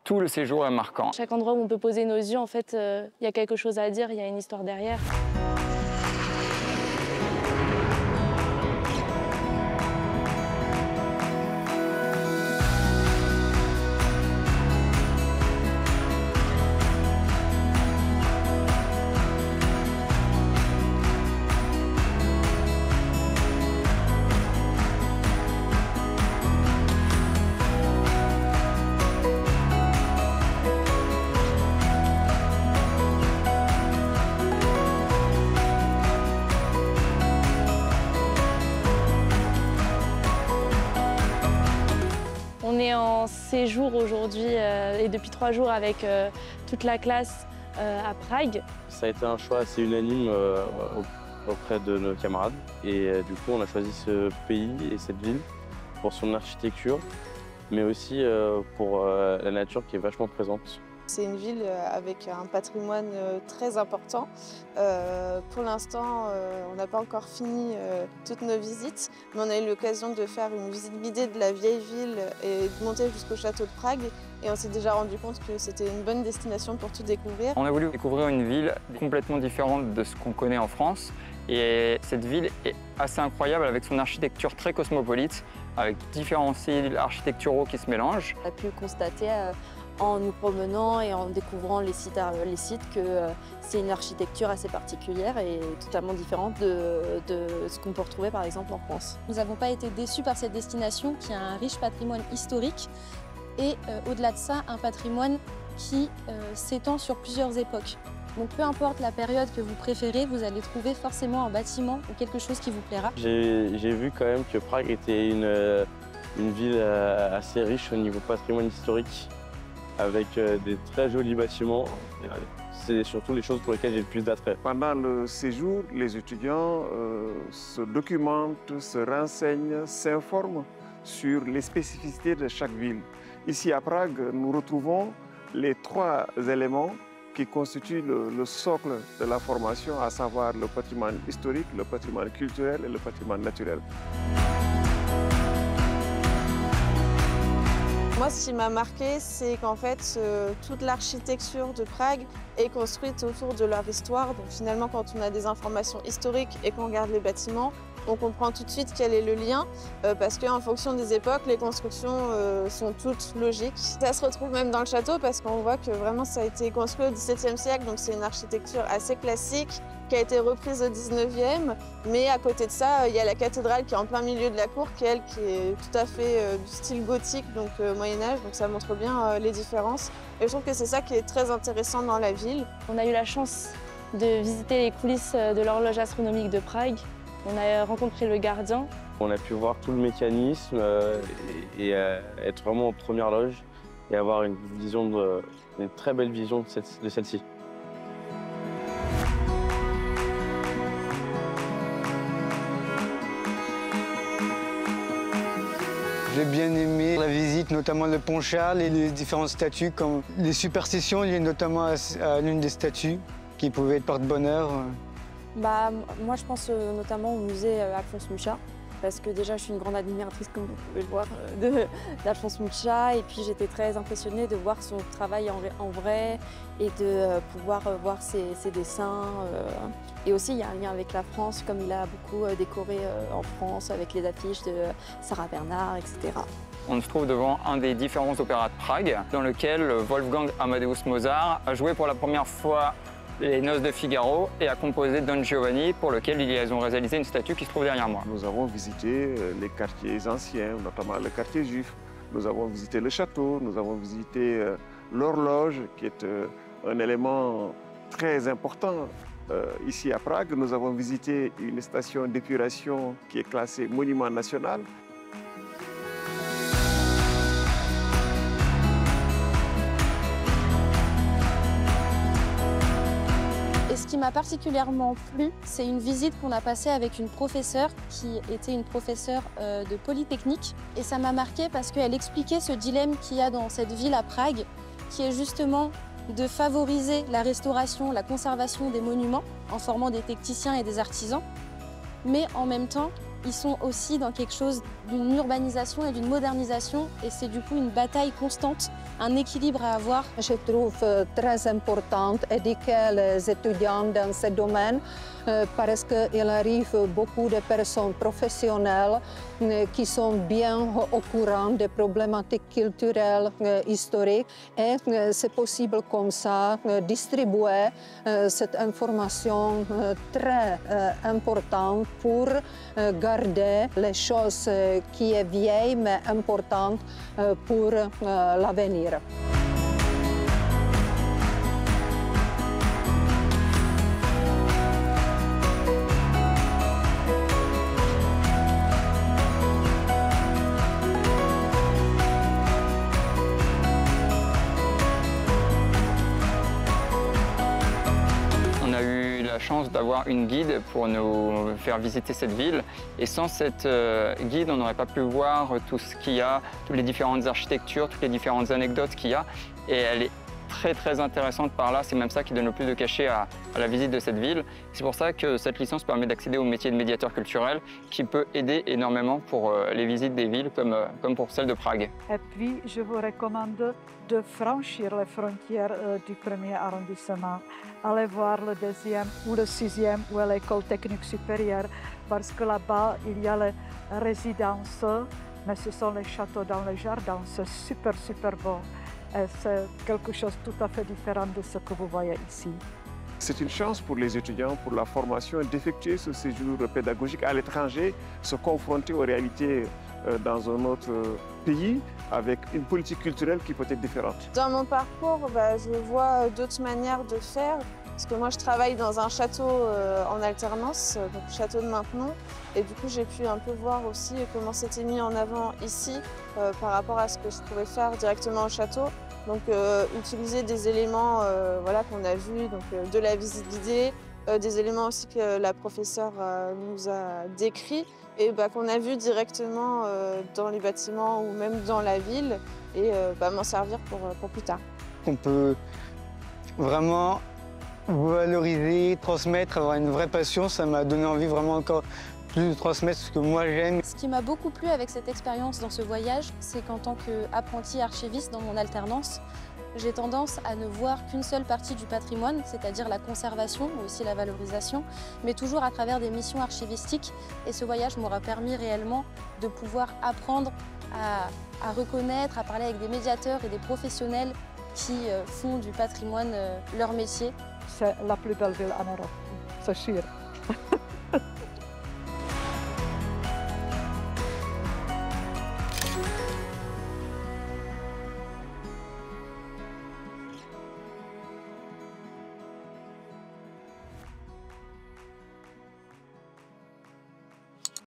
Tout le séjour est marquant. Chaque endroit où on peut poser nos yeux, en fait, il y a quelque chose à dire, il y a une histoire derrière. On est en séjour aujourd'hui et depuis 3 jours avec toute la classe à Prague. Ça a été un choix assez unanime auprès de nos camarades. Et du coup, on a choisi ce pays et cette ville pour son architecture, mais aussi pour la nature qui est vachement présente. C'est une ville avec un patrimoine très important. Pour l'instant, on n'a pas encore fini toutes nos visites, mais on a eu l'occasion de faire une visite guidée de la vieille ville et de monter jusqu'au château de Prague. Et on s'est déjà rendu compte que c'était une bonne destination pour tout découvrir. On a voulu découvrir une ville complètement différente de ce qu'on connaît en France. Et cette ville est assez incroyable avec son architecture très cosmopolite, avec différents styles architecturaux qui se mélangent. On a pu constater en nous promenant et en découvrant les sites que c'est une architecture assez particulière et totalement différente de ce qu'on peut retrouver par exemple en France. Nous n'avons pas été déçus par cette destination qui a un riche patrimoine historique et au-delà de ça, un patrimoine qui s'étend sur plusieurs époques. Donc peu importe la période que vous préférez, vous allez trouver forcément un bâtiment ou quelque chose qui vous plaira. J'ai vu quand même que Prague était une ville assez riche au niveau patrimoine historique, avec des très jolis bâtiments. C'est surtout les choses pour lesquelles j'ai le plus d'attrait. Pendant le séjour, les étudiants se documentent, se renseignent, s'informent sur les spécificités de chaque ville. Ici à Prague, nous retrouvons les 3 éléments qui constituent le socle de la formation, à savoir le patrimoine historique, le patrimoine culturel et le patrimoine naturel. Moi, ce qui m'a marqué, c'est qu'en fait, toute l'architecture de Prague est construite autour de leur histoire. Donc finalement, quand on a des informations historiques et qu'on regarde les bâtiments, on comprend tout de suite quel est le lien, parce qu'en fonction des époques, les constructions sont toutes logiques. Ça se retrouve même dans le château, parce qu'on voit que vraiment ça a été construit au XVIIe siècle, donc c'est une architecture assez classique, qui a été reprise au XIXe, mais à côté de ça, il y a la cathédrale qui est en plein milieu de la cour, qui est tout à fait du style gothique, donc Moyen-Âge, donc ça montre bien les différences. Et je trouve que c'est ça qui est très intéressant dans la ville. On a eu la chance de visiter les coulisses de l'horloge astronomique de Prague. On a rencontré le gardien. On a pu voir tout le mécanisme et être vraiment en première loge et avoir une très belle vision de celle-ci. J'ai bien aimé la visite, notamment le pont Charles et les différentes statues, comme les superstitions liées notamment à l'une des statues qui pouvait être porte-bonheur. Moi, je pense notamment au musée Alphonse Mucha, parce que déjà, je suis une grande admiratrice, comme vous pouvez le voir, d'Alphonse Mucha. Et puis, j'étais très impressionnée de voir son travail en vrai et de pouvoir voir ses dessins. Et aussi, il y a un lien avec la France, comme il a beaucoup décoré en France avec les affiches de Sarah Bernard, etc. On se trouve devant un des différents opéras de Prague, dans lequel Wolfgang Amadeus Mozart a joué pour la première fois Les Noces de Figaro et a composé Don Giovanni, pour lequel ils ont réalisé une statue qui se trouve derrière moi. Nous avons visité les quartiers anciens, notamment le quartier juif. Nous avons visité le château, nous avons visité l'horloge, qui est un élément très important ici à Prague. Nous avons visité une station d'épuration qui est classée monument national. Ce qui m'a particulièrement plu, c'est une visite qu'on a passée avec une professeure qui était une professeure de Polytechnique. Et ça m'a marqué parce qu'elle expliquait ce dilemme qu'il y a dans cette ville à Prague, qui est justement de favoriser la restauration, la conservation des monuments en formant des techniciens et des artisans, mais en même temps ils sont aussi dans quelque chose d'une urbanisation et d'une modernisation et c'est du coup une bataille constante, un équilibre à avoir. Je trouve très important d'éduquer les étudiants dans ce domaine parce qu'il arrive beaucoup de personnes professionnelles qui sont bien au courant des problématiques culturelles, historiques et c'est possible comme ça distribuer cette information très importante pour garder les choses qui sont vieilles mais importantes pour l'avenir. On a eu la chance d'avoir une guide pour nous faire visiter cette ville. Et sans cette guide, on n'aurait pas pu voir tout ce qu'il y a, toutes les différentes architectures, toutes les différentes anecdotes qu'il y a. Et elle est très intéressante par là. C'est même ça qui donne le plus de cachet à la visite de cette ville. C'est pour ça que cette licence permet d'accéder au métier de médiateur culturel qui peut aider énormément pour les visites des villes comme pour celle de Prague. Et puis, je vous recommande de franchir les frontières du 1er arrondissement. Allez voir le 2e ou le 6e ou l'école technique supérieure parce que là-bas, il y a les résidences, mais ce sont les châteaux dans les jardins. C'est super beau. Et c'est quelque chose de tout à fait différent de ce que vous voyez ici. C'est une chance pour les étudiants, pour la formation, d'effectuer ce séjour pédagogique à l'étranger, se confronter aux réalités dans un autre pays avec une politique culturelle qui peut être différente. Dans mon parcours, je vois d'autres manières de faire. Parce que moi, je travaille dans un château en alternance, donc le château de Maintenon. Et du coup, j'ai pu un peu voir aussi comment c'était mis en avant ici par rapport à ce que je pouvais faire directement au château. Donc, utiliser des éléments voilà, qu'on a vus, donc de la visite guidée, des éléments aussi que la professeure nous a décrits et qu'on a vu directement dans les bâtiments ou même dans la ville et m'en servir pour plus tard. On peut vraiment valoriser, transmettre, avoir une vraie passion, ça m'a donné envie vraiment encore plus de transmettre ce que moi j'aime. Ce qui m'a beaucoup plu avec cette expérience dans ce voyage, c'est qu'en tant qu'apprenti archiviste dans mon alternance, j'ai tendance à ne voir qu'une seule partie du patrimoine, c'est-à-dire la conservation, mais aussi la valorisation, mais toujours à travers des missions archivistiques. Et ce voyage m'aura permis réellement de pouvoir apprendre à reconnaître, à parler avec des médiateurs et des professionnels qui font du patrimoine leur métier. C'est la plus belle ville en Europe, c'est sûr.